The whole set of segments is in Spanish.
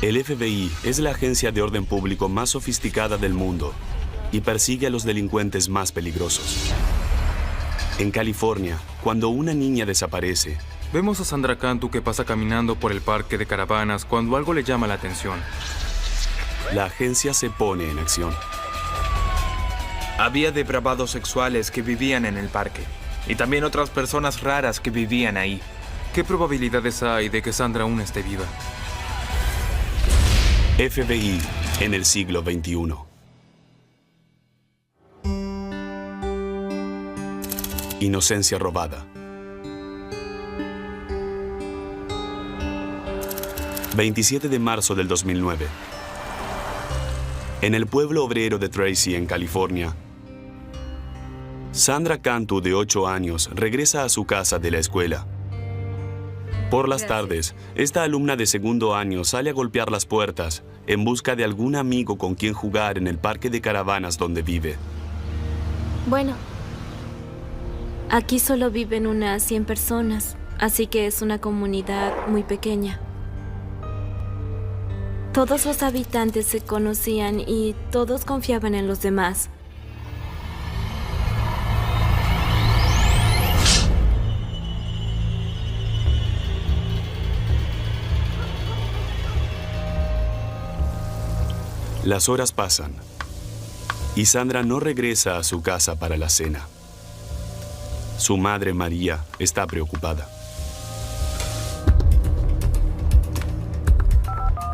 El FBI es la agencia de orden público más sofisticada del mundo y persigue a los delincuentes más peligrosos. En California, cuando una niña desaparece, vemos a Sandra Cantu que pasa caminando por el parque de caravanas cuando algo le llama la atención. la agencia se pone en acción. Había depravados sexuales que vivían en el parque y también otras personas raras que vivían ahí. ¿Qué probabilidades hay de que Sandra aún esté viva? FBI en el siglo XXI. Inocencia robada. 27 de marzo del 2009. En el pueblo obrero de Tracy, en California, Sandra Cantu, de 8 años, regresa a su casa de la escuela. Por las tardes, esta alumna de segundo año sale a golpear las puertas en busca de algún amigo con quien jugar en el parque de caravanas donde vive. Bueno, aquí solo viven unas 100 personas, así que es una comunidad muy pequeña. Todos los habitantes se conocían y todos confiaban en los demás. Las horas pasan y Sandra no regresa a su casa para la cena. Su madre, María, está preocupada.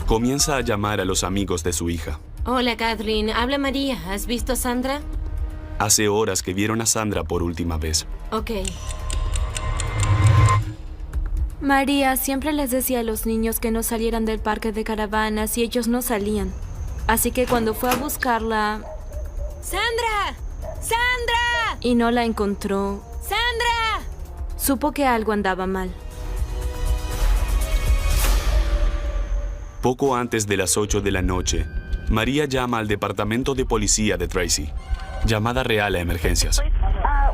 Comienza a llamar a los amigos de su hija. Hola, Catherine. Habla María. ¿Has visto a Sandra? Hace horas que vieron a Sandra por última vez. Ok. María siempre les decía a los niños que no salieran del parque de caravanas y ellos no salían. Así que cuando fue a buscarla... ¡Sandra! ¡Sandra! Y no la encontró. ¡Sandra! Supo que algo andaba mal. Poco antes de las 8 de la noche, María llama al departamento de policía de Tracy. Llamada real a emergencias.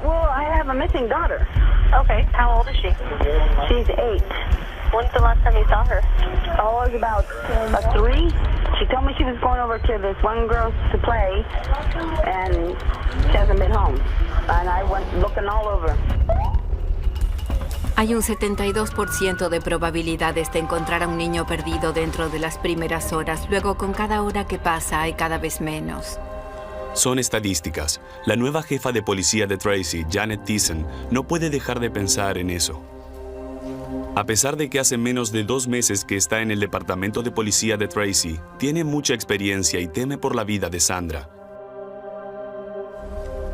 Well, I have a missing daughter. Okay. How old is she? She's 8. When's the last time you saw her? Oh, it was about 3. She told me she was going over to this one girl to play, and she hasn't been home. And I went looking all over. Hay un 72% de probabilidades de encontrar a un niño perdido dentro de las primeras horas. Luego, con cada hora que pasa, hay cada vez menos. Son estadísticas. La nueva jefa de policía de Tracy, Janet Thiessen, no puede dejar de pensar en eso. A pesar de que hace menos de 2 meses que está en el departamento de policía de Tracy, tiene mucha experiencia y teme por la vida de Sandra.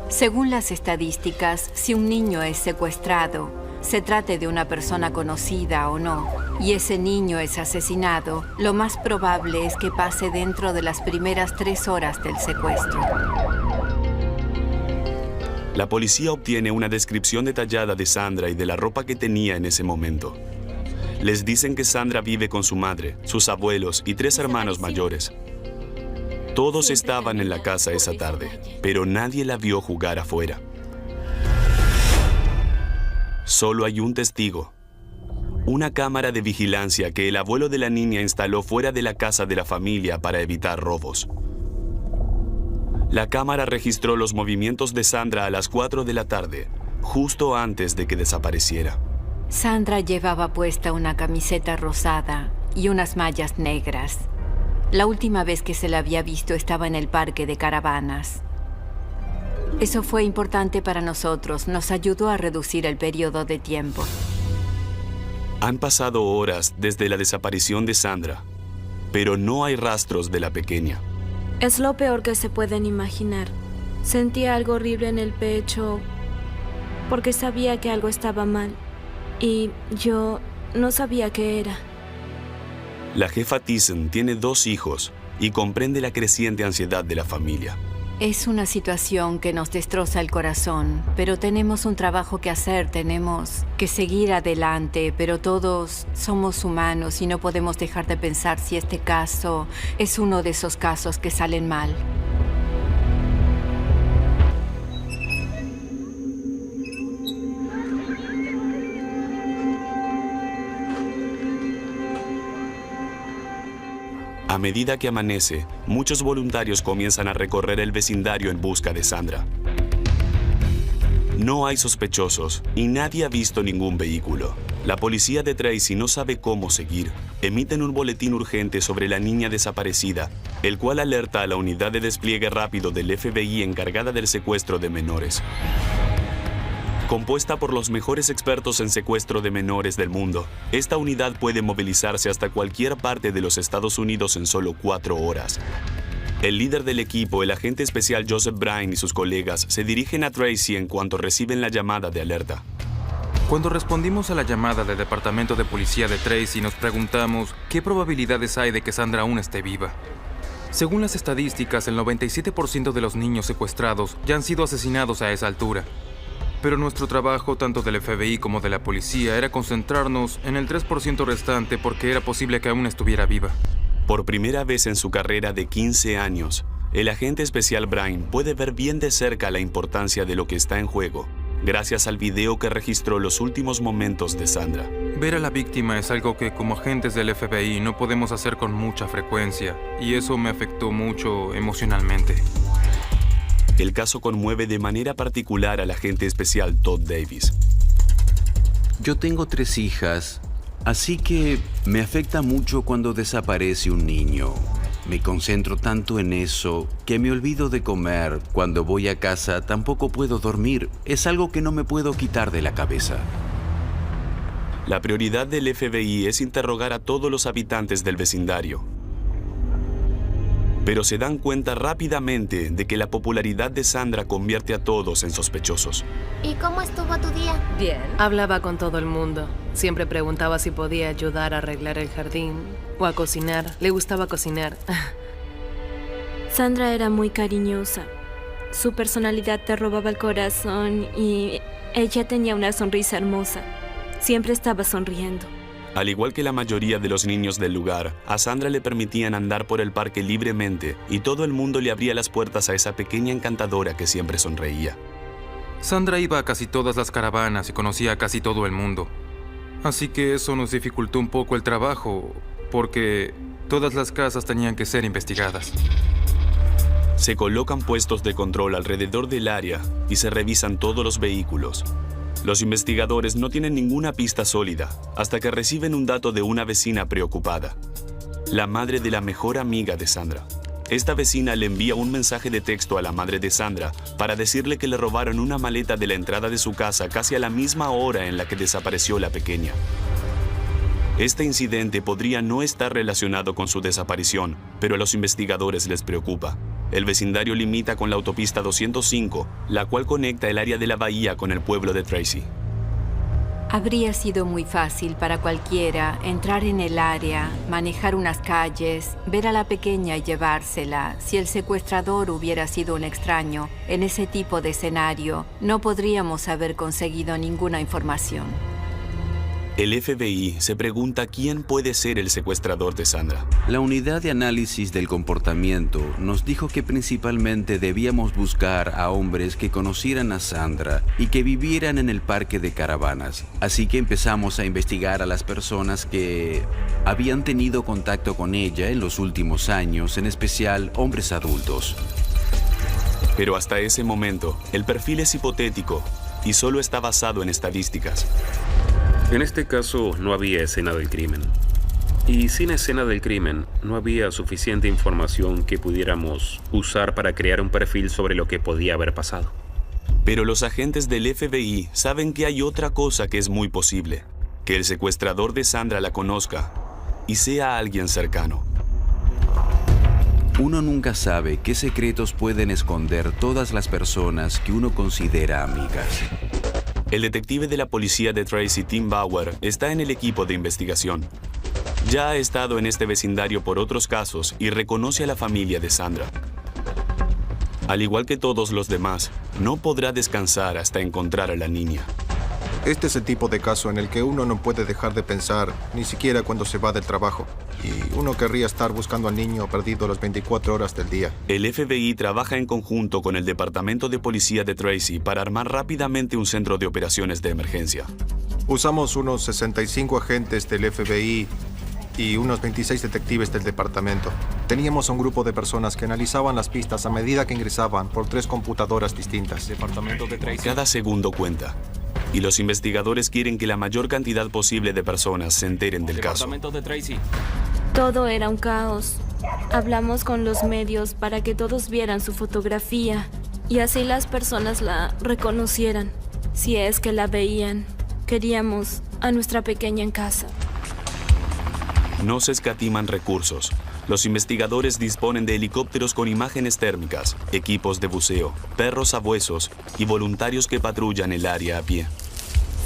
Según las estadísticas, si un niño es secuestrado, se trate de una persona conocida o no, y ese niño es asesinado, lo más probable es que pase dentro de las primeras 3 horas del secuestro. La policía obtiene una descripción detallada de Sandra y de la ropa que tenía en ese momento. Les dicen que Sandra vive con su madre, sus abuelos y 3 hermanos mayores. Todos estaban en la casa esa tarde, pero nadie la vio jugar afuera. Solo hay un testigo. Una cámara de vigilancia que el abuelo de la niña instaló fuera de la casa de la familia para evitar robos. La cámara registró los movimientos de Sandra a las 4 de la tarde, justo antes de que desapareciera. Sandra llevaba puesta una camiseta rosada y unas mallas negras. La última vez que se la había visto estaba en el parque de caravanas. Eso fue importante para nosotros, nos ayudó a reducir el periodo de tiempo. Han pasado horas desde la desaparición de Sandra, pero no hay rastros de la pequeña. Es lo peor que se pueden imaginar. Sentía algo horrible en el pecho porque sabía que algo estaba mal y yo no sabía qué era. La jefa Thiessen tiene 2 hijos y comprende la creciente ansiedad de la familia. Es una situación que nos destroza el corazón, pero tenemos un trabajo que hacer, tenemos que seguir adelante, pero todos somos humanos y no podemos dejar de pensar si este caso es uno de esos casos que salen mal. A medida que amanece, muchos voluntarios comienzan a recorrer el vecindario en busca de Sandra. No hay sospechosos y nadie ha visto ningún vehículo. La policía de Tracy no sabe cómo seguir. Emiten un boletín urgente sobre la niña desaparecida, el cual alerta a la unidad de despliegue rápido del FBI encargada del secuestro de menores. Compuesta por los mejores expertos en secuestro de menores del mundo, esta unidad puede movilizarse hasta cualquier parte de los Estados Unidos en solo 4 horas. El líder del equipo, el agente especial Joseph Bryan y sus colegas se dirigen a Tracy en cuanto reciben la llamada de alerta. Cuando respondimos a la llamada del departamento de policía de Tracy, nos preguntamos qué probabilidades hay de que Sandra aún esté viva. Según las estadísticas, el 97% de los niños secuestrados ya han sido asesinados a esa altura. Pero nuestro trabajo, tanto del FBI como de la policía, era concentrarnos en el 3% restante porque era posible que aún estuviera viva. Por primera vez en su carrera de 15 años, el agente especial Bryan puede ver bien de cerca la importancia de lo que está en juego, gracias al video que registró los últimos momentos de Sandra. Ver a la víctima es algo que como agentes del FBI no podemos hacer con mucha frecuencia, y eso me afectó mucho emocionalmente. El caso conmueve de manera particular al agente especial Todd Davis. Yo tengo 3 hijas, así que me afecta mucho cuando desaparece un niño. Me concentro tanto en eso que me olvido de comer. Cuando voy a casa tampoco puedo dormir. Es algo que no me puedo quitar de la cabeza. La prioridad del FBI es interrogar a todos los habitantes del vecindario. Pero se dan cuenta rápidamente de que la popularidad de Sandra convierte a todos en sospechosos. ¿Y cómo estuvo tu día? Bien. Hablaba con todo el mundo. Siempre preguntaba si podía ayudar a arreglar el jardín o a cocinar. Le gustaba cocinar. Sandra era muy cariñosa. Su personalidad te robaba el corazón y ella tenía una sonrisa hermosa. Siempre estaba sonriendo. Al igual que la mayoría de los niños del lugar, a Sandra le permitían andar por el parque libremente y todo el mundo le abría las puertas a esa pequeña encantadora que siempre sonreía. Sandra iba a casi todas las caravanas y conocía a casi todo el mundo. Así que eso nos dificultó un poco el trabajo, porque todas las casas tenían que ser investigadas. Se colocan puestos de control alrededor del área y se revisan todos los vehículos. Los investigadores no tienen ninguna pista sólida hasta que reciben un dato de una vecina preocupada, la madre de la mejor amiga de Sandra. Esta vecina le envía un mensaje de texto a la madre de Sandra para decirle que le robaron una maleta de la entrada de su casa casi a la misma hora en la que desapareció la pequeña. Este incidente podría no estar relacionado con su desaparición, pero a los investigadores les preocupa. El vecindario limita con la autopista 205, la cual conecta el área de la bahía con el pueblo de Tracy. Habría sido muy fácil para cualquiera entrar en el área, manejar unas calles, ver a la pequeña y llevársela. Si el secuestrador hubiera sido un extraño, en ese tipo de escenario, no podríamos haber conseguido ninguna información. El FBI se pregunta quién puede ser el secuestrador de Sandra. La unidad de análisis del comportamiento nos dijo que principalmente debíamos buscar a hombres que conocieran a Sandra y que vivieran en el parque de caravanas. Así que empezamos a investigar a las personas que habían tenido contacto con ella en los últimos años, en especial hombres adultos. Pero hasta ese momento, el perfil es hipotético y solo está basado en estadísticas. En este caso, no había escena del crimen. Y sin escena del crimen, no había suficiente información que pudiéramos usar para crear un perfil sobre lo que podía haber pasado. Pero los agentes del FBI saben que hay otra cosa que es muy posible: que el secuestrador de Sandra la conozca y sea alguien cercano. Uno nunca sabe qué secretos pueden esconder todas las personas que uno considera amigas. El detective de la policía de Tracy, Tim Bauer, está en el equipo de investigación. Ya ha estado en este vecindario por otros casos y reconoce a la familia de Sandra. Al igual que todos los demás, no podrá descansar hasta encontrar a la niña. Este es el tipo de caso en el que uno no puede dejar de pensar, ni siquiera cuando se va del trabajo. Y uno querría estar buscando al niño perdido las 24 horas del día. El FBI trabaja en conjunto con el Departamento de Policía de Tracy para armar rápidamente un centro de operaciones de emergencia. Usamos unos 65 agentes del FBI y unos 26 detectives del departamento. Teníamos un grupo de personas que analizaban las pistas a medida que ingresaban por 3 computadoras distintas. Departamento de Tracy. Cada segundo cuenta. Y los investigadores quieren que la mayor cantidad posible de personas se enteren del caso. Departamento de Tracy. Todo era un caos. Hablamos con los medios para que todos vieran su fotografía y así las personas la reconocieran, si es que la veían. Queríamos a nuestra pequeña en casa. No se escatiman recursos. Los investigadores disponen de helicópteros con imágenes térmicas, equipos de buceo, perros sabuesos y voluntarios que patrullan el área a pie.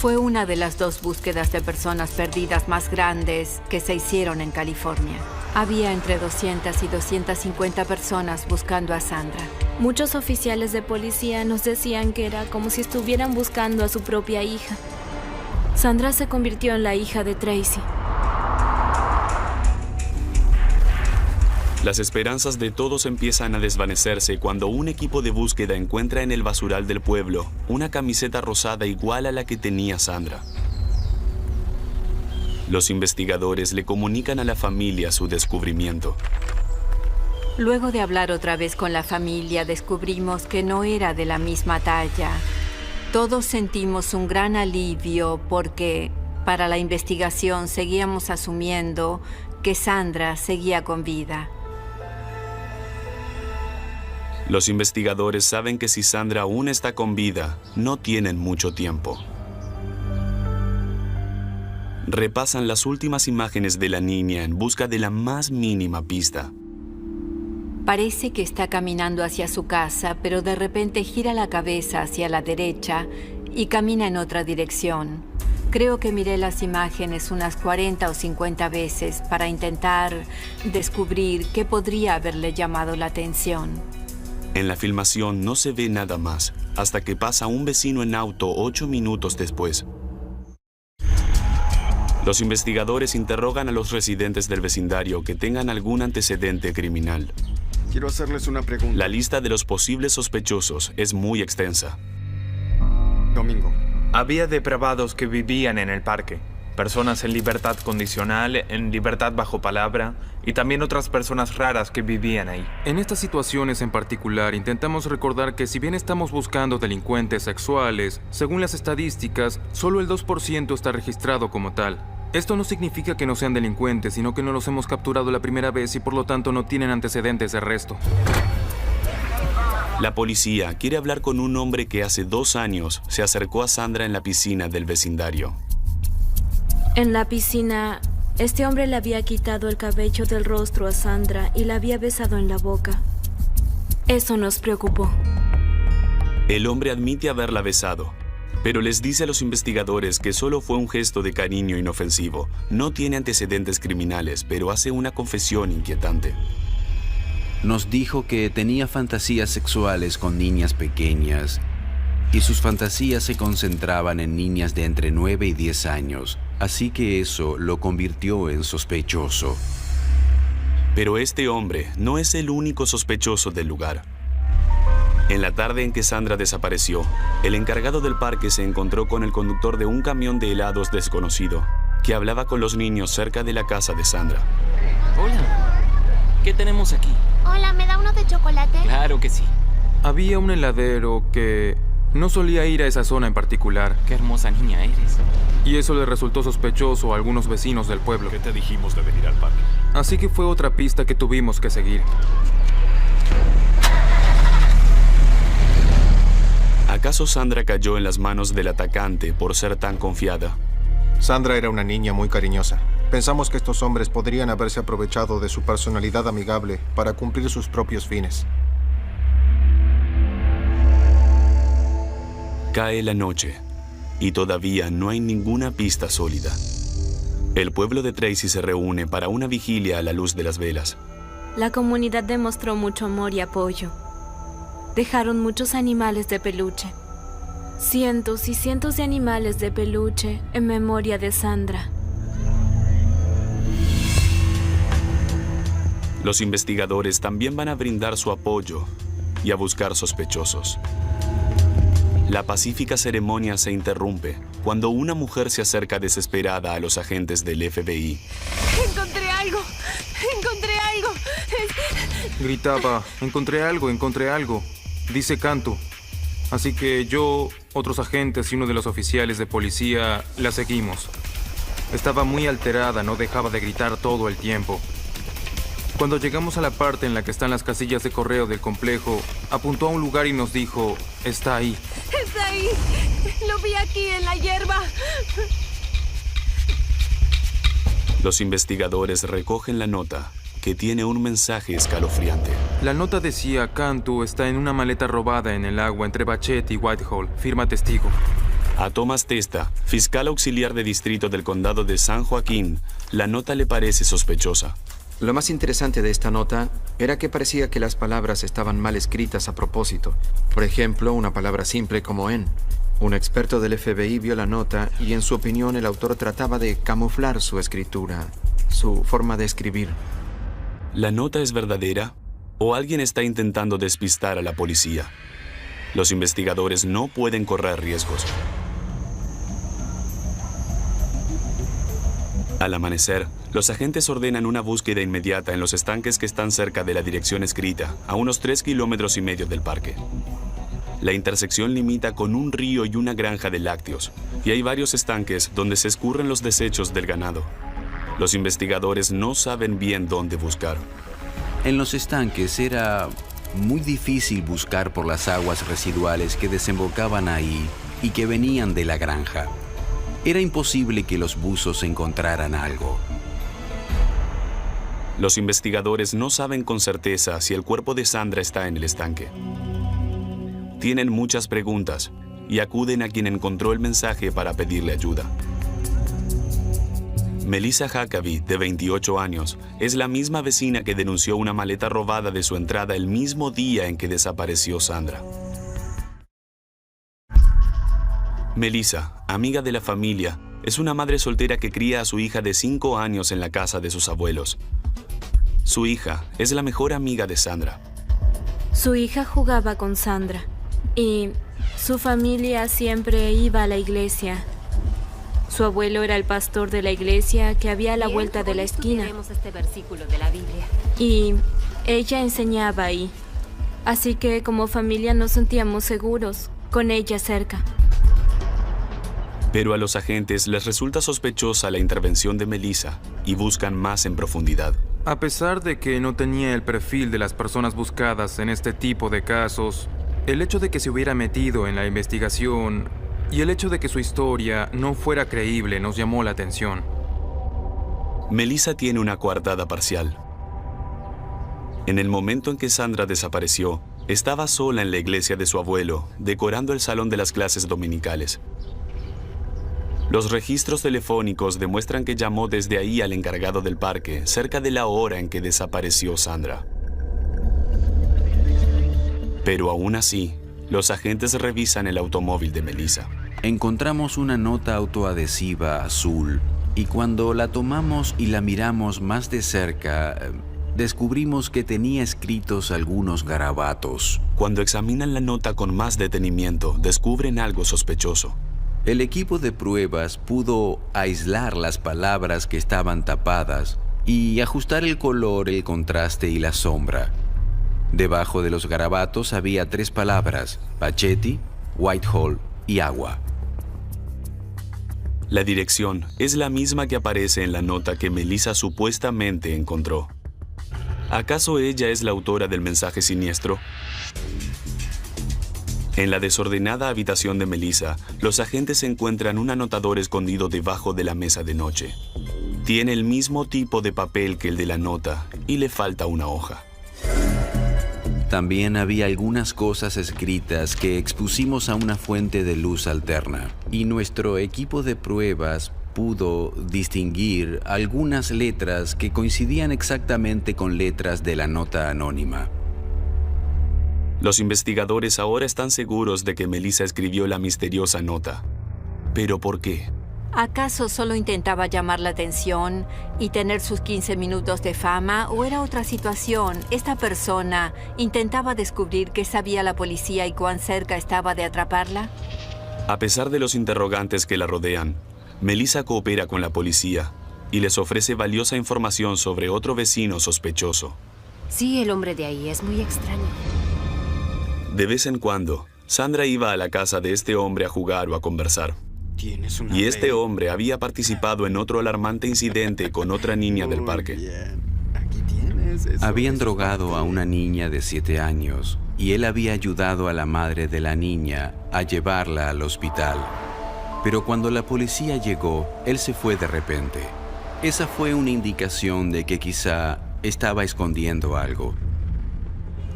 Fue una de las 2 búsquedas de personas perdidas más grandes que se hicieron en California. Había entre 200 y 250 personas buscando a Sandra. Muchos oficiales de policía nos decían que era como si estuvieran buscando a su propia hija. Sandra se convirtió en la hija de Tracy. Las esperanzas de todos empiezan a desvanecerse cuando un equipo de búsqueda encuentra en el basural del pueblo una camiseta rosada igual a la que tenía Sandra. Los investigadores le comunican a la familia su descubrimiento. Luego de hablar otra vez con la familia, descubrimos que no era de la misma talla. Todos sentimos un gran alivio porque, para la investigación, seguíamos asumiendo que Sandra seguía con vida. Los investigadores saben que si Sandra aún está con vida, no tienen mucho tiempo. Repasan las últimas imágenes de la niña en busca de la más mínima pista. Parece que está caminando hacia su casa, pero de repente gira la cabeza hacia la derecha y camina en otra dirección. Creo que miré las imágenes unas 40 o 50 veces para intentar descubrir qué podría haberle llamado la atención. En la filmación no se ve nada más, hasta que pasa un vecino en auto 8 minutos después. Los investigadores interrogan a los residentes del vecindario que tengan algún antecedente criminal. Quiero hacerles una pregunta. La lista de los posibles sospechosos es muy extensa. Domingo. Había depravados que vivían en el parque. Personas en libertad condicional, en libertad bajo palabra, y también otras personas raras que vivían ahí. En estas situaciones en particular, intentamos recordar que si bien estamos buscando delincuentes sexuales, según las estadísticas, solo el 2% está registrado como tal. Esto no significa que no sean delincuentes, sino que no los hemos capturado la primera vez y por lo tanto no tienen antecedentes de arresto. La policía quiere hablar con un hombre que hace 2 años se acercó a Sandra en la piscina del vecindario. En la piscina, este hombre le había quitado el cabello del rostro a Sandra y la había besado en la boca. Eso nos preocupó. El hombre admite haberla besado, pero les dice a los investigadores que solo fue un gesto de cariño inofensivo. No tiene antecedentes criminales, pero hace una confesión inquietante. Nos dijo que tenía fantasías sexuales con niñas pequeñas y sus fantasías se concentraban en niñas de entre 9 y 10 años, así que eso lo convirtió en sospechoso. Pero este hombre no es el único sospechoso del lugar. En la tarde en que Sandra desapareció, el encargado del parque se encontró con el conductor de un camión de helados desconocido, que hablaba con los niños cerca de la casa de Sandra. Hola, ¿qué tenemos aquí? Hola, ¿me da uno de chocolate? Claro que sí. Había un heladero que no solía ir a esa zona en particular. Qué hermosa niña eres. Y eso le resultó sospechoso a algunos vecinos del pueblo. ¿Qué te dijimos de venir al parque? Así que fue otra pista que tuvimos que seguir. ¿Acaso Sandra cayó en las manos del atacante por ser tan confiada? Sandra era una niña muy cariñosa. Pensamos que estos hombres podrían haberse aprovechado de su personalidad amigable para cumplir sus propios fines. Cae la noche y todavía no hay ninguna pista sólida. El pueblo de Tracy se reúne para una vigilia a la luz de las velas. La comunidad demostró mucho amor y apoyo. Dejaron muchos animales de peluche. Cientos y cientos de animales de peluche en memoria de Sandra. Los investigadores también van a brindar su apoyo y a buscar sospechosos. La pacífica ceremonia se interrumpe cuando una mujer se acerca desesperada a los agentes del FBI. ¡Encontré Gritaba, encontré algo. Dice Cantu. Así que yo, otros agentes y uno de los oficiales de policía la seguimos. Estaba muy alterada, no dejaba de gritar todo el tiempo. Cuando llegamos a la parte en la que están las casillas de correo del complejo, apuntó a un lugar y nos dijo, está ahí. ¡Está ahí! ¡Lo vi aquí en la hierba! Los investigadores recogen la nota, que tiene un mensaje escalofriante. La nota decía, Cantu está en una maleta robada en el agua entre Bachet y Whitehall. Firma testigo. A Thomas Testa, fiscal auxiliar de distrito del condado de San Joaquín, la nota le parece sospechosa. Lo más interesante de esta nota era que parecía que las palabras estaban mal escritas a propósito. Por ejemplo, una palabra simple como en. Un experto del FBI vio la nota y en su opinión el autor trataba de camuflar su escritura, su forma de escribir. ¿La nota es verdadera o alguien está intentando despistar a la policía? Los investigadores no pueden correr riesgos. Al amanecer, los agentes ordenan una búsqueda inmediata en los estanques que están cerca de la dirección escrita, a unos 3,5 kilómetros del parque. La intersección limita con un río y una granja de lácteos, y hay varios estanques donde se escurren los desechos del ganado. Los investigadores no saben bien dónde buscar. En los estanques era muy difícil buscar por las aguas residuales que desembocaban ahí y que venían de la granja. Era imposible que los buzos encontraran algo. Los investigadores no saben con certeza si el cuerpo de Sandra está en el estanque. Tienen muchas preguntas y acuden a quien encontró el mensaje para pedirle ayuda. Melissa Huckabee, de 28 años, es la misma vecina que denunció una maleta robada de su entrada el mismo día en que desapareció Sandra. Melissa, amiga de la familia, es una madre soltera que cría a su hija de 5 años en la casa de sus abuelos. Su hija es la mejor amiga de Sandra. Su hija jugaba con Sandra y su familia siempre iba a la iglesia. Su abuelo era el pastor de la iglesia que había a la vuelta de la esquina. Este versículo de la Biblia. Y ella enseñaba ahí. Así que como familia nos sentíamos seguros con ella cerca. Pero a los agentes les resulta sospechosa la intervención de Melissa y buscan más en profundidad. A pesar de que no tenía el perfil de las personas buscadas en este tipo de casos, el hecho de que se hubiera metido en la investigación y el hecho de que su historia no fuera creíble nos llamó la atención. Melissa tiene una coartada parcial. En el momento en que Sandra desapareció, estaba sola en la iglesia de su abuelo, decorando el salón de las clases dominicales. Los registros telefónicos demuestran que llamó desde ahí al encargado del parque, cerca de la hora en que desapareció Sandra. Pero aún así, los agentes revisan el automóvil de Melissa. Encontramos una nota autoadhesiva azul y cuando la tomamos y la miramos más de cerca, descubrimos que tenía escritos algunos garabatos. Cuando examinan la nota con más detenimiento, descubren algo sospechoso. El equipo de pruebas pudo aislar las palabras que estaban tapadas y ajustar el color, el contraste y la sombra. Debajo de los garabatos había 3 palabras: Pachetti, Whitehall y agua. La dirección es la misma que aparece en la nota que Melissa supuestamente encontró. ¿Acaso ella es la autora del mensaje siniestro? En la desordenada habitación de Melissa, los agentes encuentran un anotador escondido debajo de la mesa de noche. Tiene el mismo tipo de papel que el de la nota y le falta una hoja. También había algunas cosas escritas que expusimos a una fuente de luz alterna y nuestro equipo de pruebas pudo distinguir algunas letras que coincidían exactamente con letras de la nota anónima. Los investigadores ahora están seguros de que Melissa escribió la misteriosa nota. ¿Pero por qué? ¿Acaso solo intentaba llamar la atención y tener sus 15 minutos de fama? ¿O era otra situación? ¿Esta persona intentaba descubrir qué sabía la policía y cuán cerca estaba de atraparla? A pesar de los interrogantes que la rodean, Melissa coopera con la policía y les ofrece valiosa información sobre otro vecino sospechoso, Sí, el hombre de ahí es muy extraño. De vez en cuando, Sandra iba a la casa de este hombre a jugar o a conversar. Y este hombre había participado en otro alarmante incidente con otra niña del parque. Habían drogado a una niña de 7 años y él había ayudado a la madre de la niña a llevarla al hospital. Pero cuando la policía llegó, él se fue de repente. Esa fue una indicación de que quizá estaba escondiendo algo.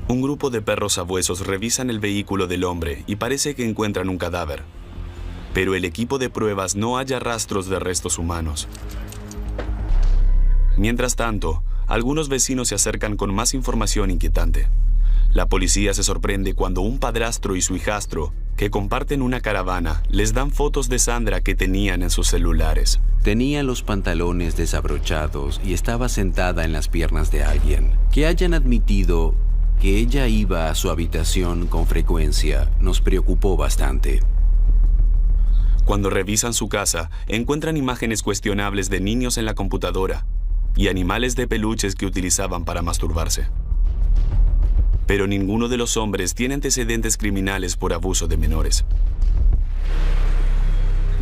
Un grupo de perros sabuesos revisan el vehículo del hombre y parece que encuentran un cadáver. Pero el equipo de pruebas no halla rastros de restos humanos. Mientras tanto, algunos vecinos se acercan con más información inquietante. La policía se sorprende cuando un padrastro y su hijastro, que comparten una caravana, les dan fotos de Sandra que tenían en sus celulares. Tenía los pantalones desabrochados y estaba sentada en las piernas de alguien. Que hayan admitido que ella iba a su habitación con frecuencia nos preocupó bastante. Cuando revisan su casa, encuentran imágenes cuestionables de niños en la computadora y animales de peluches que utilizaban para masturbarse. Pero ninguno de los hombres tiene antecedentes criminales por abuso de menores.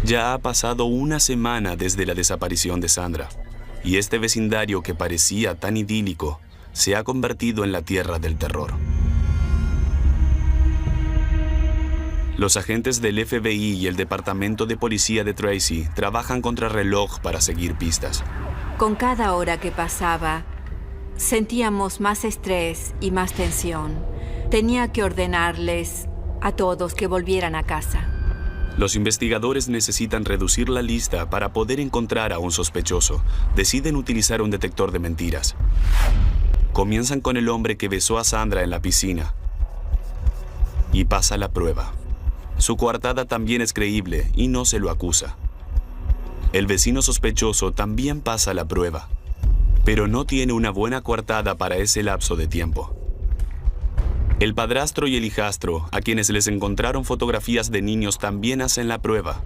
Ya ha pasado una semana desde la desaparición de Sandra, y este vecindario que parecía tan idílico se ha convertido en la tierra del terror. Los agentes del FBI y el Departamento de Policía de Tracy trabajan contra reloj para seguir pistas. Con cada hora que pasaba, sentíamos más estrés y más tensión. Tenía que ordenarles a todos que volvieran a casa. Los investigadores necesitan reducir la lista para poder encontrar a un sospechoso. Deciden utilizar un detector de mentiras. Comienzan con el hombre que besó a Sandra en la piscina. Y pasa la prueba. Su coartada también es creíble y no se lo acusa. El vecino sospechoso también pasa la prueba, pero no tiene una buena coartada para ese lapso de tiempo. El padrastro y el hijastro, a quienes les encontraron fotografías de niños, también hacen la prueba.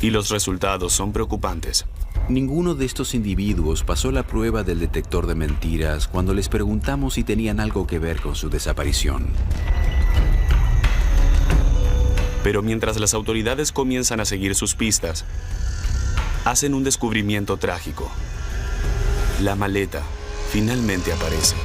Y los resultados son preocupantes. Ninguno de estos individuos pasó la prueba del detector de mentiras cuando les preguntamos si tenían algo que ver con su desaparición. Pero mientras las autoridades comienzan a seguir sus pistas, hacen un descubrimiento trágico. La maleta finalmente aparece.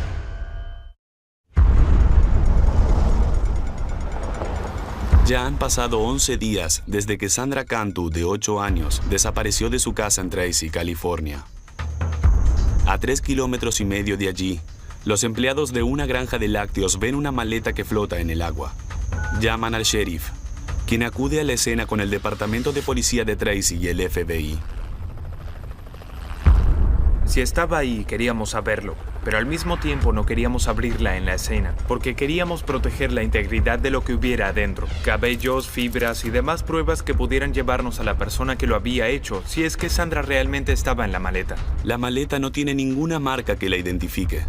Ya han pasado 11 días desde que Sandra Cantu, de 8 años, desapareció de su casa en Tracy, California. A 3,5 kilómetros de allí, los empleados de una granja de lácteos ven una maleta que flota en el agua. Llaman al sheriff, quien acude a la escena con el Departamento de Policía de Tracy y el FBI. Si estaba ahí, queríamos saberlo, pero al mismo tiempo no queríamos abrirla en la escena, porque queríamos proteger la integridad de lo que hubiera adentro. Cabellos, fibras y demás pruebas que pudieran llevarnos a la persona que lo había hecho, si es que Sandra realmente estaba en la maleta. La maleta no tiene ninguna marca que la identifique,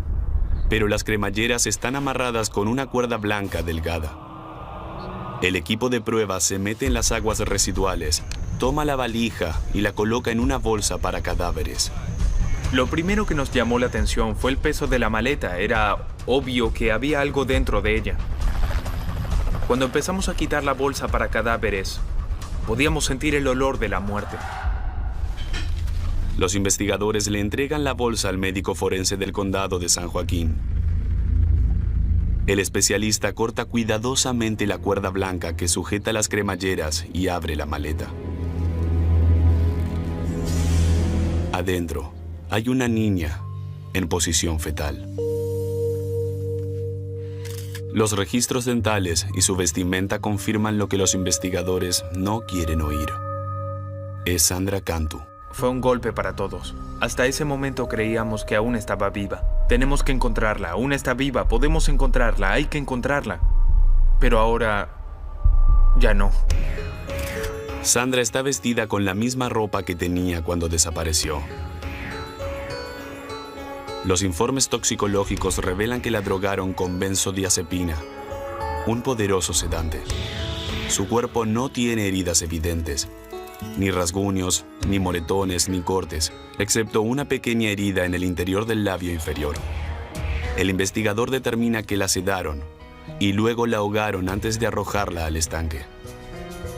pero las cremalleras están amarradas con una cuerda blanca delgada. El equipo de pruebas se mete en las aguas residuales, toma la valija y la coloca en una bolsa para cadáveres. Lo primero que nos llamó la atención fue el peso de la maleta. Era obvio que había algo dentro de ella. Cuando empezamos a quitar la bolsa para cadáveres, podíamos sentir el olor de la muerte. Los investigadores le entregan la bolsa al médico forense del condado de San Joaquín. El especialista corta cuidadosamente la cuerda blanca que sujeta las cremalleras y abre la maleta. Adentro hay una niña en posición fetal. Los registros dentales y su vestimenta confirman lo que los investigadores no quieren oír. Es Sandra Cantu. Fue un golpe para todos. Hasta ese momento creíamos que aún estaba viva. Tenemos que encontrarla, aún está viva, podemos encontrarla, hay que encontrarla. Pero ahora ya no. Sandra está vestida con la misma ropa que tenía cuando desapareció. Los informes toxicológicos revelan que la drogaron con benzodiazepina, un poderoso sedante. Su cuerpo no tiene heridas evidentes, ni rasguños, ni moretones, ni cortes, excepto una pequeña herida en el interior del labio inferior. El investigador determina que la sedaron y luego la ahogaron antes de arrojarla al estanque.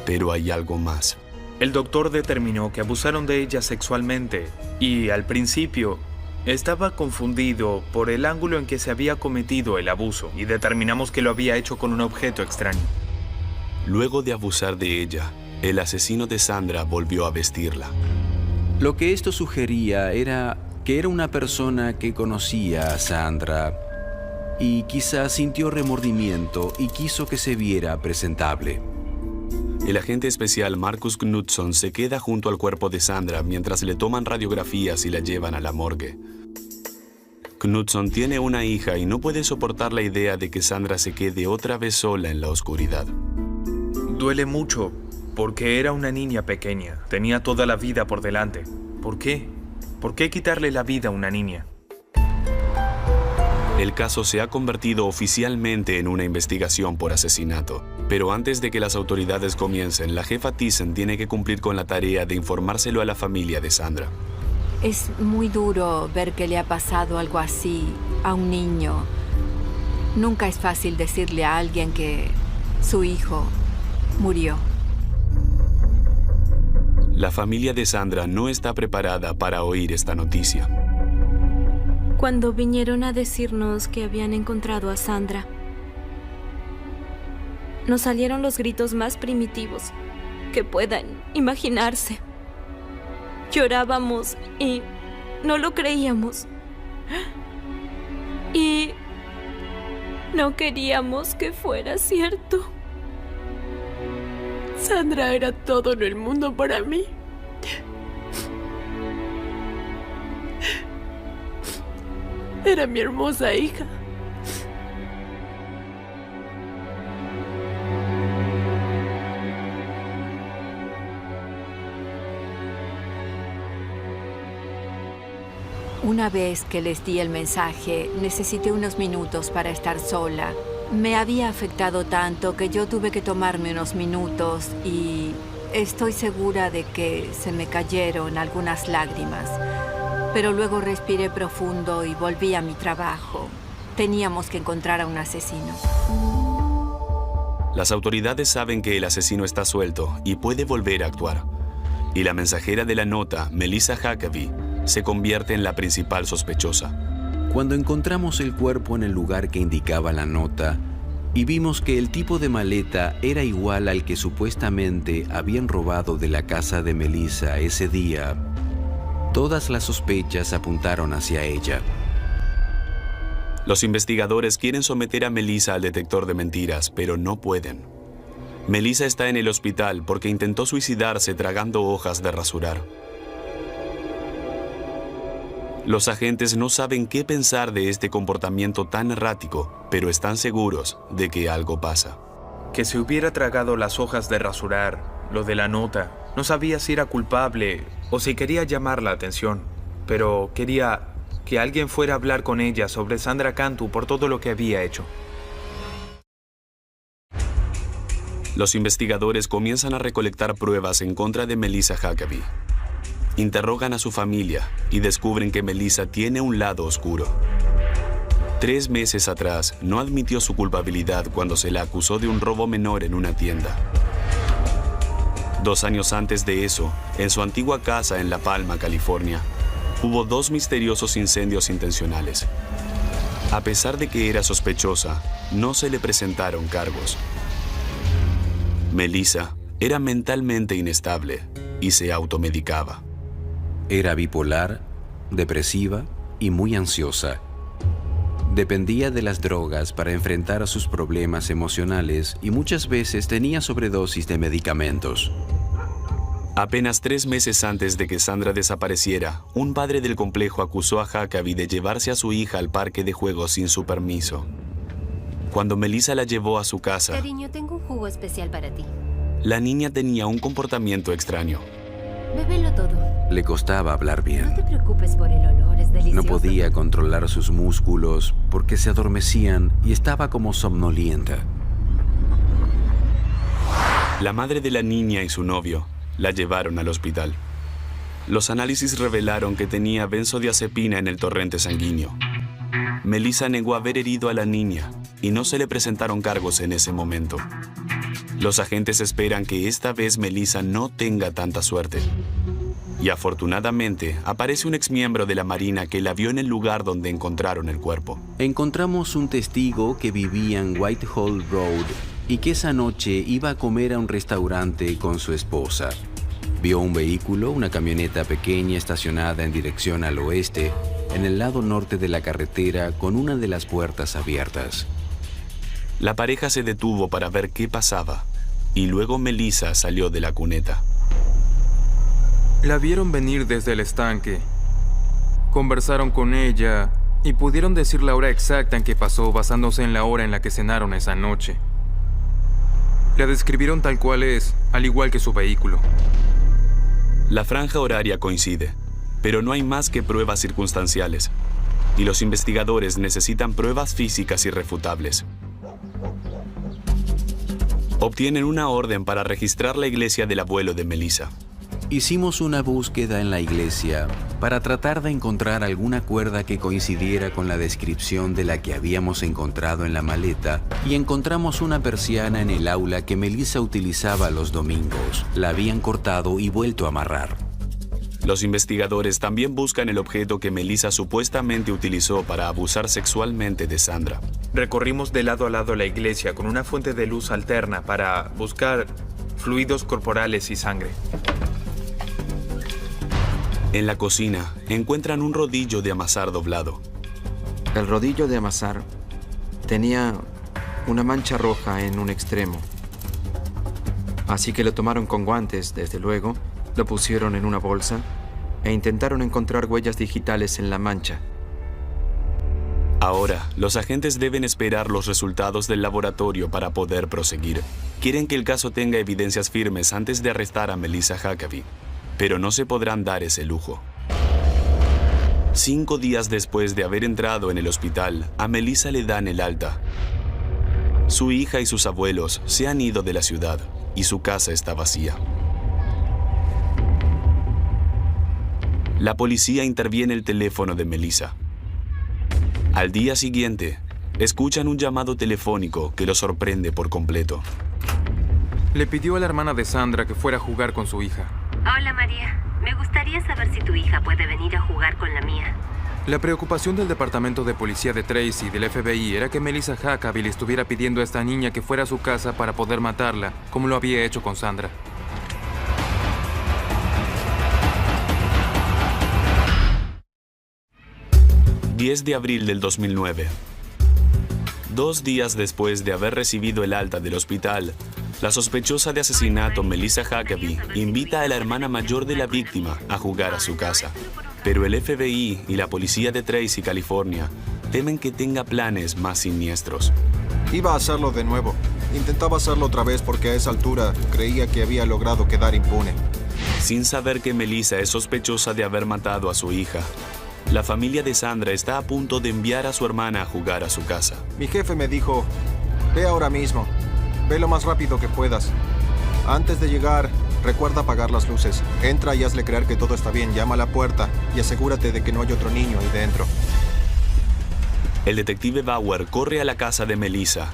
Pero hay algo más. El doctor determinó que abusaron de ella sexualmente y, al principio, estaba confundido por el ángulo en que se había cometido el abuso y determinamos que lo había hecho con un objeto extraño. Luego de abusar de ella, el asesino de Sandra volvió a vestirla. Lo que esto sugería era que era una persona que conocía a Sandra y quizás sintió remordimiento y quiso que se viera presentable. El agente especial Marcus Knudson se queda junto al cuerpo de Sandra mientras le toman radiografías y la llevan a la morgue. Knudson tiene una hija y no puede soportar la idea de que Sandra se quede otra vez sola en la oscuridad. Duele mucho, porque era una niña pequeña. Tenía toda la vida por delante. ¿Por qué? ¿Por qué quitarle la vida a una niña? El caso se ha convertido oficialmente en una investigación por asesinato. Pero antes de que las autoridades comiencen, la jefa Thyssen tiene que cumplir con la tarea de informárselo a la familia de Sandra. Es muy duro ver que le ha pasado algo así a un niño. Nunca es fácil decirle a alguien que su hijo murió. La familia de Sandra no está preparada para oír esta noticia. Cuando vinieron a decirnos que habían encontrado a Sandra, nos salieron los gritos más primitivos que puedan imaginarse. Llorábamos y no lo creíamos. Y no queríamos que fuera cierto. Sandra era todo en el mundo para mí. Era mi hermosa hija. Una vez que les di el mensaje, necesité unos minutos para estar sola. Me había afectado tanto que yo tuve que tomarme unos minutos y estoy segura de que se me cayeron algunas lágrimas. Pero luego respiré profundo y volví a mi trabajo. Teníamos que encontrar a un asesino. Las autoridades saben que el asesino está suelto y puede volver a actuar. Y la mensajera de la nota, Melissa Huckabee, se convierte en la principal sospechosa. Cuando encontramos el cuerpo en el lugar que indicaba la nota y vimos que el tipo de maleta era igual al que supuestamente habían robado de la casa de Melissa ese día, todas las sospechas apuntaron hacia ella. Los investigadores quieren someter a Melissa al detector de mentiras, pero no pueden. Melissa está en el hospital porque intentó suicidarse tragando hojas de rasurar. Los agentes no saben qué pensar de este comportamiento tan errático, pero están seguros de que algo pasa. Que se hubiera tragado las hojas de rasurar, lo de la nota. No sabía si era culpable o si quería llamar la atención, pero quería que alguien fuera a hablar con ella sobre Sandra Cantu por todo lo que había hecho. Los investigadores comienzan a recolectar pruebas en contra de Melissa Huckabee. Interrogan a su familia y descubren que Melissa tiene un lado oscuro. 3 meses atrás, no admitió su culpabilidad cuando se la acusó de un robo menor en una tienda. 2 años antes de eso, en su antigua casa en La Palma, California, hubo 2 misteriosos incendios intencionales. A pesar de que era sospechosa, no se le presentaron cargos. Melissa era mentalmente inestable y se automedicaba. Era bipolar, depresiva y muy ansiosa. Dependía de las drogas para enfrentar a sus problemas emocionales y muchas veces tenía sobredosis de medicamentos. Apenas 3 meses antes de que Sandra desapareciera, un padre del complejo acusó a Huckabee de llevarse a su hija al parque de juegos sin su permiso. Cuando Melissa la llevó a su casa, Cariño, tengo un jugo especial para ti. la niña tenía un comportamiento extraño. Bébelo todo. Le costaba hablar bien. No te preocupes por el olor, es delicioso. No podía controlar sus músculos porque se adormecían y estaba como somnolienta. La madre de la niña y su novio la llevaron al hospital. Los análisis revelaron que tenía benzodiazepina en el torrente sanguíneo. Melissa negó haber herido a la niña y no se le presentaron cargos en ese momento. Los agentes esperan que esta vez Melissa no tenga tanta suerte. Y afortunadamente, aparece un exmiembro de la Marina que la vio en el lugar donde encontraron el cuerpo. Encontramos un testigo que vivía en Whitehall Road y que esa noche iba a comer a un restaurante con su esposa. Vio un vehículo, una camioneta pequeña estacionada en dirección al oeste, en el lado norte de la carretera con una de las puertas abiertas. La pareja se detuvo para ver qué pasaba y luego Melissa salió de la cuneta. La vieron venir desde el estanque. Conversaron con ella y pudieron decir la hora exacta en que pasó basándose en la hora en la que cenaron esa noche. La describieron tal cual es, al igual que su vehículo. La franja horaria coincide, pero no hay más que pruebas circunstanciales, y los investigadores necesitan pruebas físicas irrefutables. Obtienen una orden para registrar la iglesia del abuelo de Melissa. Hicimos una búsqueda en la iglesia para tratar de encontrar alguna cuerda que coincidiera con la descripción de la que habíamos encontrado en la maleta y encontramos una persiana en el aula que Melissa utilizaba los domingos. La habían cortado y vuelto a amarrar. Los investigadores también buscan el objeto que Melissa supuestamente utilizó para abusar sexualmente de Sandra. Recorrimos de lado a lado la iglesia con una fuente de luz alterna para buscar fluidos corporales y sangre. En la cocina encuentran un rodillo de amasar doblado. El rodillo de amasar tenía una mancha roja en un extremo. Así que lo tomaron con guantes, desde luego, lo pusieron en una bolsa e intentaron encontrar huellas digitales en la mancha. Ahora, los agentes deben esperar los resultados del laboratorio para poder proseguir. Quieren que el caso tenga evidencias firmes antes de arrestar a Melissa Huckabee, pero no se podrán dar ese lujo. 5 días después de haber entrado en el hospital, a Melissa le dan el alta. Su hija y sus abuelos se han ido de la ciudad y su casa está vacía. La policía interviene el teléfono de Melissa. Al día siguiente, escuchan un llamado telefónico que los sorprende por completo. Le pidió a la hermana de Sandra que fuera a jugar con su hija. Hola, María. Me gustaría saber si tu hija puede venir a jugar con la mía. La preocupación del departamento de policía de Tracy y del FBI era que Melissa Huckabee le estuviera pidiendo a esta niña que fuera a su casa para poder matarla, como lo había hecho con Sandra. ...10 de abril del 2009. 2 días después de haber recibido el alta del hospital, la sospechosa de asesinato Melissa Huckabee invita a la hermana mayor de la víctima a jugar a su casa. Pero el FBI y la policía de Tracy, California, temen que tenga planes más siniestros. Iba a hacerlo de nuevo. Intentaba hacerlo otra vez porque a esa altura creía que había logrado quedar impune. Sin saber que Melissa es sospechosa de haber matado a su hija, la familia de Sandra está a punto de enviar a su hermana a jugar a su casa. Mi jefe me dijo, ve ahora mismo, ve lo más rápido que puedas. Antes de llegar, recuerda apagar las luces. Entra y hazle creer que todo está bien, llama a la puerta y asegúrate de que no hay otro niño ahí dentro. El detective Bauer corre a la casa de Melissa,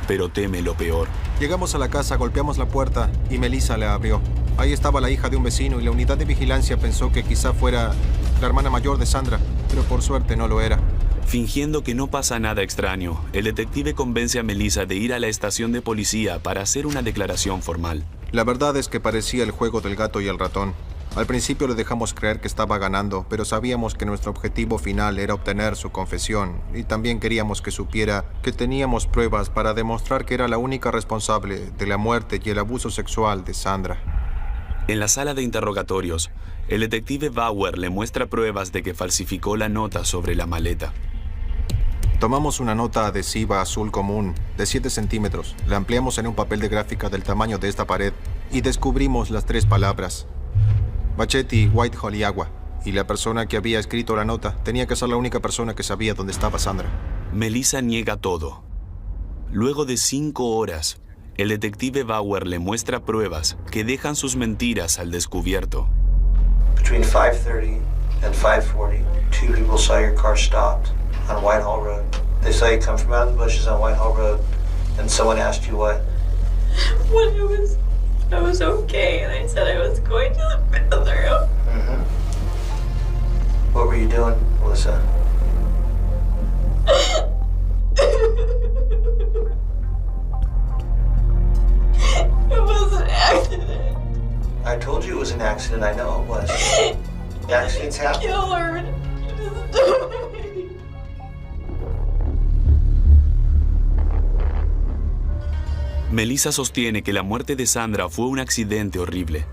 pero teme lo peor. Llegamos a la casa, golpeamos la puerta y Melissa la abrió. Ahí estaba la hija de un vecino y la unidad de vigilancia pensó que quizá fuera la hermana mayor de Sandra, pero por suerte no lo era. Fingiendo que no pasa nada extraño, el detective convence a Melissa de ir a la estación de policía para hacer una declaración formal. La verdad es que parecía el juego del gato y el ratón. Al principio le dejamos creer que estaba ganando, pero sabíamos que nuestro objetivo final era obtener su confesión y también queríamos que supiera que teníamos pruebas para demostrar que era la única responsable de la muerte y el abuso sexual de Sandra. En la sala de interrogatorios, el detective Bauer le muestra pruebas de que falsificó la nota sobre la maleta. Tomamos una nota adhesiva azul común de 7 centímetros, la ampliamos en un papel de gráfica del tamaño de esta pared y descubrimos las 3 palabras: Bachetti, Whitehall y agua. Y la persona que había escrito la nota tenía que ser la única persona que sabía dónde estaba Sandra. Melissa niega todo. Luego de 5 horas, el detective Bauer le muestra pruebas que dejan sus mentiras al descubierto. Between 5:30 and 5:40, 2 people saw your car stopped on Whitehall Road. They saw you come from out of the bushes on Whitehall Road, and someone asked you what? When I was okay, and I said I was going to the bathroom. Mm-hmm. What were you doing, Melissa? It was an accident. I told you it was an accident. I know it was. Accidents happen. Killer. Melissa sostiene que la muerte de Sandra fue un accidente horrible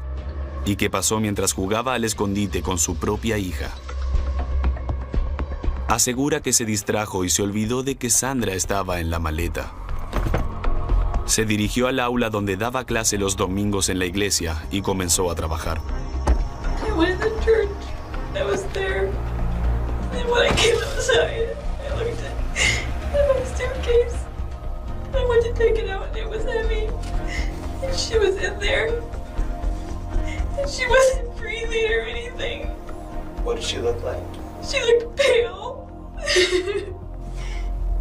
y que pasó mientras jugaba al escondite con su propia hija. Asegura que se distrajo y se olvidó de que Sandra estaba en la maleta. Se dirigió al aula donde daba clase los domingos en la iglesia y comenzó a trabajar. I went to church. I was there. And when I came outside, I looked at my suitcase. I went to take it out and it was heavy. And she was in there. And she wasn't breathing or anything. What did she look like? She looked pale. I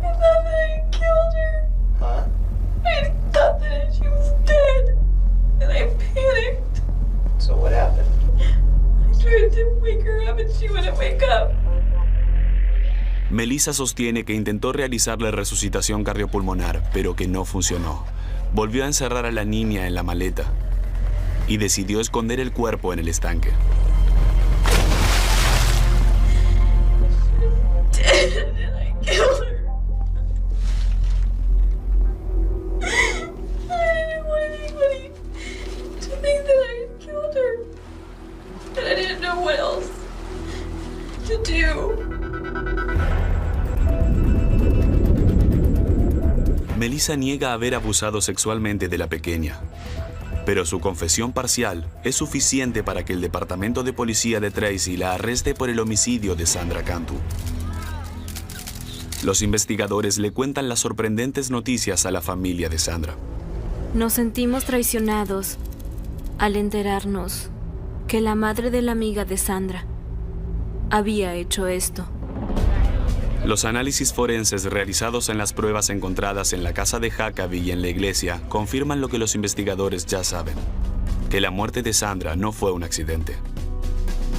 thought that I killed her. Huh? I thought that she was dead. And I panicked. So what happened? I tried to wake her up and she wouldn't wake up. Melissa sostiene que intentó realizarle resucitación cardiopulmonar, pero que no funcionó. Volvió a encerrar a la niña en la maleta y decidió esconder el cuerpo en el estanque. And I killed her. I didn't want anybody to think that I had killed her. And I didn't know what else to do. Melissa niega haber abusado sexualmente de la pequeña, pero su confesión parcial es suficiente para que el departamento de policía de Tracy la arreste por el homicidio de Sandra Cantu. Los investigadores le cuentan las sorprendentes noticias a la familia de Sandra. Nos sentimos traicionados al enterarnos que la madre de la amiga de Sandra había hecho esto. Los análisis forenses realizados en las pruebas encontradas en la casa de Huckabee y en la iglesia confirman lo que los investigadores ya saben, que la muerte de Sandra no fue un accidente.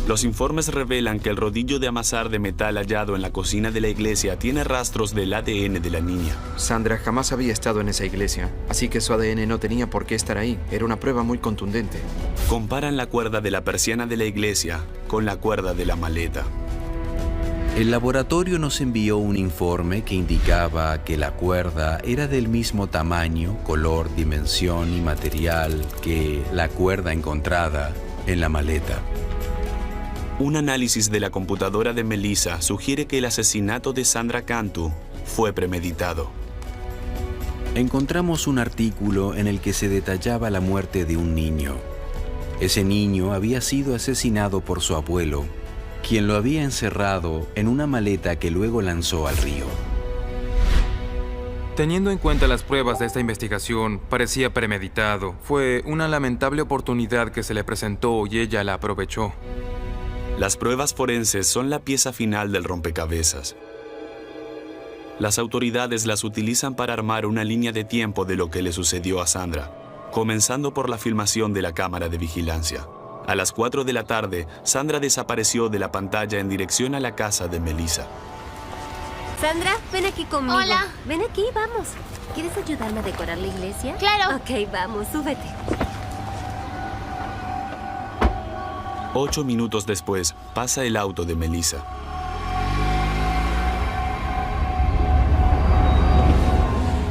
Los informes revelan que el rodillo de amasar de metal hallado en la cocina de la iglesia tiene rastros del ADN de la niña. Sandra jamás había estado en esa iglesia, así que su ADN no tenía por qué estar ahí. Era una prueba muy contundente. Comparan la cuerda de la persiana de la iglesia con la cuerda de la maleta. El laboratorio nos envió un informe que indicaba que la cuerda era del mismo tamaño, color, dimensión y material que la cuerda encontrada en la maleta. Un análisis de la computadora de Melissa sugiere que el asesinato de Sandra Cantu fue premeditado. Encontramos un artículo en el que se detallaba la muerte de un niño. Ese niño había sido asesinado por su abuelo, quien lo había encerrado en una maleta que luego lanzó al río. Teniendo en cuenta las pruebas de esta investigación, parecía premeditado. Fue una lamentable oportunidad que se le presentó y ella la aprovechó. Las pruebas forenses son la pieza final del rompecabezas. Las autoridades las utilizan para armar una línea de tiempo de lo que le sucedió a Sandra, comenzando por la filmación de la cámara de vigilancia. A las 4 de la tarde, Sandra desapareció de la pantalla en dirección a la casa de Melissa. Sandra, ven aquí conmigo. Hola. Ven aquí, vamos. ¿Quieres ayudarme a decorar la iglesia? Claro. Ok, vamos, súbete. 8 minutos después, pasa el auto de Melissa.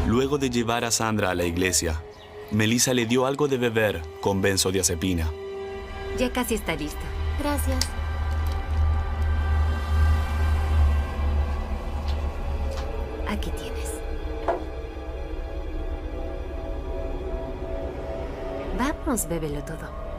Luego de llevar a Sandra a la iglesia, Melissa le dio algo de beber con benzodiazepina. Ya casi está listo. Gracias. Aquí tienes. Vamos, bébelo todo.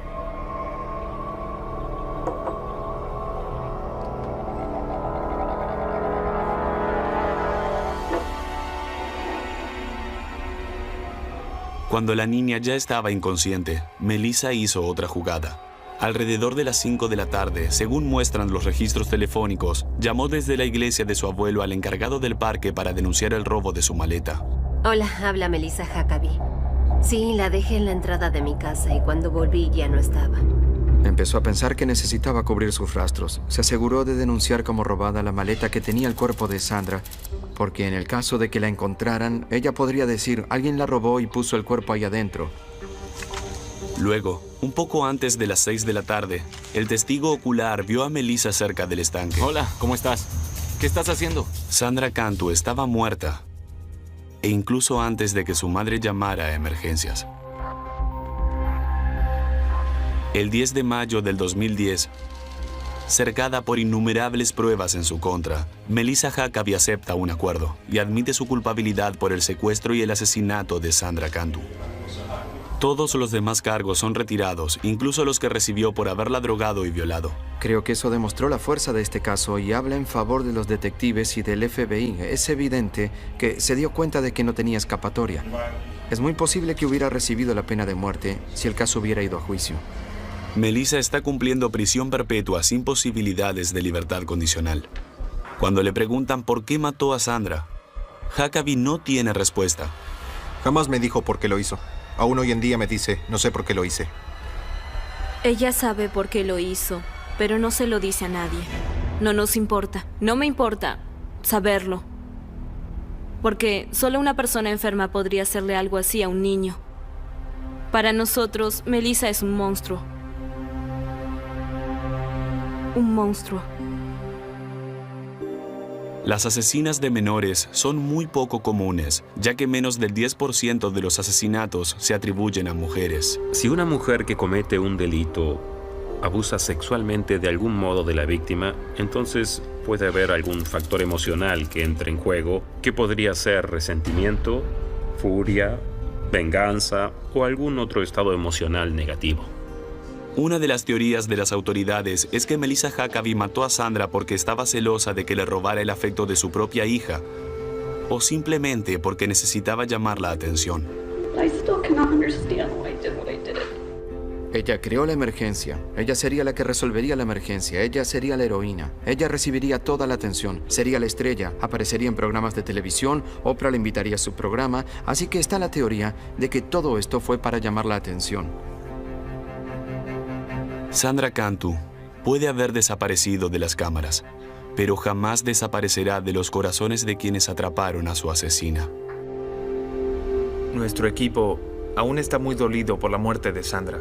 Cuando la niña ya estaba inconsciente, Melissa hizo otra jugada. Alrededor de las 5 de la tarde, según muestran los registros telefónicos, llamó desde la iglesia de su abuelo al encargado del parque para denunciar el robo de su maleta. Hola, habla Melissa Huckabee. Sí, la dejé en la entrada de mi casa y cuando volví ya no estaba. Empezó a pensar que necesitaba cubrir sus rastros. Se aseguró de denunciar como robada la maleta que tenía el cuerpo de Sandra, porque en el caso de que la encontraran, ella podría decir, alguien la robó y puso el cuerpo ahí adentro. Luego, un poco antes de las 6 de la tarde, el testigo ocular vio a Melissa cerca del estanque. Hola, ¿cómo estás? ¿Qué estás haciendo? Sandra Cantu estaba muerta, e incluso antes de que su madre llamara a emergencias. El 10 de mayo del 2010, cercada por innumerables pruebas en su contra, Melissa Huckabee acepta un acuerdo y admite su culpabilidad por el secuestro y el asesinato de Sandra Cantu. Todos los demás cargos son retirados, incluso los que recibió por haberla drogado y violado. Creo que eso demostró la fuerza de este caso y habla en favor de los detectives y del FBI. Es evidente que se dio cuenta de que no tenía escapatoria. Es muy posible que hubiera recibido la pena de muerte si el caso hubiera ido a juicio. Melissa está cumpliendo prisión perpetua sin posibilidades de libertad condicional. Cuando le preguntan por qué mató a Sandra, Huckabee no tiene respuesta. Jamás me dijo por qué lo hizo. Aún hoy en día me dice, no sé por qué lo hice. Ella sabe por qué lo hizo, pero no se lo dice a nadie. No nos importa, no me importa saberlo. Porque solo una persona enferma podría hacerle algo así a un niño. Para nosotros, Melissa es un monstruo. Un monstruo. Las asesinas de menores son muy poco comunes, ya que menos del 10% de los asesinatos se atribuyen a mujeres. Si una mujer que comete un delito abusa sexualmente de algún modo de la víctima, entonces puede haber algún factor emocional que entre en juego, que podría ser resentimiento, furia, venganza o algún otro estado emocional negativo. Una de las teorías de las autoridades es que Melissa Huckabee mató a Sandra porque estaba celosa de que le robara el afecto de su propia hija, o simplemente porque necesitaba llamar la atención. Ella creó la emergencia. Ella sería la que resolvería la emergencia. Ella sería la heroína. Ella recibiría toda la atención. Sería la estrella. Aparecería en programas de televisión. Oprah le invitaría a su programa. Así que está la teoría de que todo esto fue para llamar la atención. Sandra Cantu puede haber desaparecido de las cámaras, pero jamás desaparecerá de los corazones de quienes atraparon a su asesina. Nuestro equipo aún está muy dolido por la muerte de Sandra.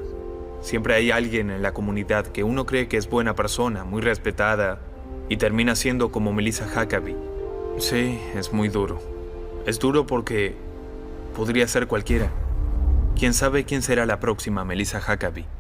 Siempre hay alguien en la comunidad que uno cree que es buena persona, muy respetada, y termina siendo como Melissa Huckabee. Sí, es muy duro. Es duro porque podría ser cualquiera. ¿Quién sabe quién será la próxima Melissa Huckabee?